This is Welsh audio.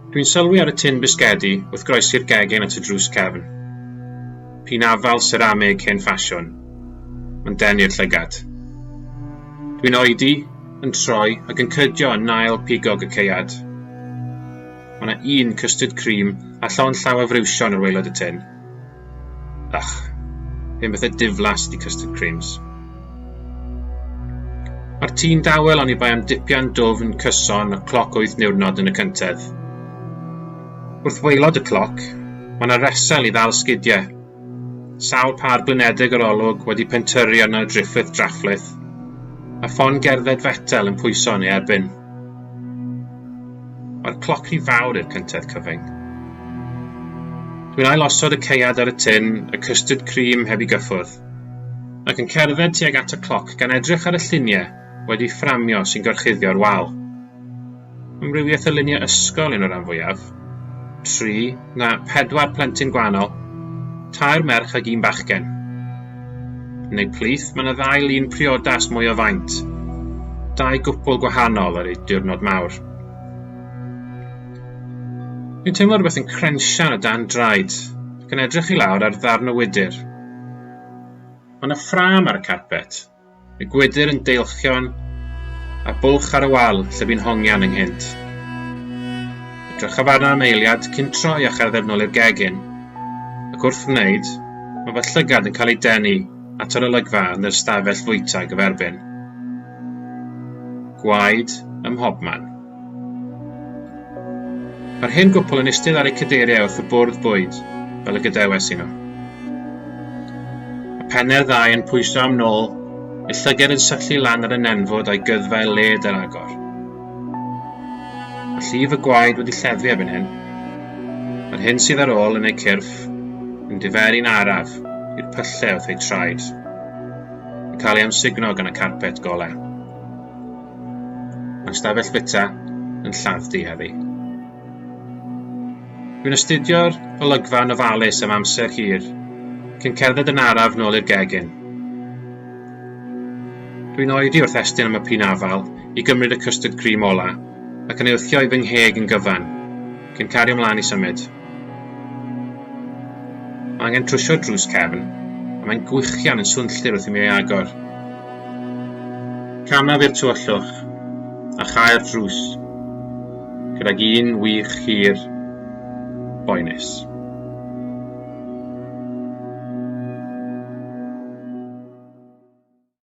Dwi'n sylwi ar y tin bisgedi wrth groesi'r gegin at y drws cefn. Pinafal seramig hen ffasiwn. Mae'n denu'r llygad. Dwi'n oedi, yn troi ac yn cydio yn nail pigog y caead. Mae yna un custard cream a llawn llaw o friwsion ar waelod y tin. Ach, hyn bethau diflas di custard creams. Mae'r tîn dawel ond i bai am dipian dwfn cyson a cloc 8 niwrnod yn y cyntedd. Wrth waelod y cloc, mae yna resel i ddal sgidiau. Sawl par blynedig yr olwg wedi pentyru arno driffydd drafflydd, a ffon gerdded fetel yn pwyso yn ei erbyn. Mae'r cloc rhy fawr i'r cyntedd cyfyng. Dwi'n ailosod y caead ar y tin, y custard cream heb I gyffwrdd, ac yn cerdded tuag at y cloc gan edrych ar y lluniau wedi fframio sy'n gorchuddio'r wal. Amrywiaeth y luniau ysgol yn o'r rhan fwyaf. 3 na 4 plentyn gwahanol, 2 merch ag 1 bachgen. Yn ei plith, mae yna 2 lun priodas mwy o faint, 2 gwpl gwahanol ar ei diwrnod mawr. Dwi'n teimlo rhywbeth yn crensian o dan draed, ac yn edrych I lawr ar ddarn o wydyr. Mae yna ffram ar y carpet, y gwydyr yn deilchion, a bwlch ar y wal lle bu'n hongian ynghynt. Edrychaf arno am eiliad cyn troi a cherdded nôl i'r gegin, ac wrth wneud, mae fy llygad yn cael ei denu at yr olygfa yn yr stafell fwyta gyferbyn. Gwaed ym mhobman. Mae'r hyn gwpl yn eistedd ar eu cadeiriau wrth y bwrdd bwyd, fel y gadewes I nhw. Mae penne'r ddau yn pwyso am nôl, eu llygad yn syllu lan ar y nenfwd a'i gyddfa led yr agor. Mae llif y gwaed wedi lleddfu erbyn hyn. Mae'r hyn sydd ar ôl yn ei cyrff yn diferu'n araf i'r pyllau wrth ei traed, yn cael ei amsugno gan y carpet golau. Mae'r stafell bita yn lladd-dy heddi. Dwi'n astudio'r olygfa yn ofalus am amser hir, cyn cerdded yn araf nôl i'r gegin. Dwi'n oedi wrth estyn am y pinafal I gymryd y custard cream ola ac yn ei wthio I fy ngheg yn gyfan, cyn cario ymlaen I symud. Mae angen trwsio drws cefn, a mae'n gwychian yn swnllur wrth I mi ei agor. Camaf i'r tywyllwch, a chau'r drws, gydag un wych hir, boenus.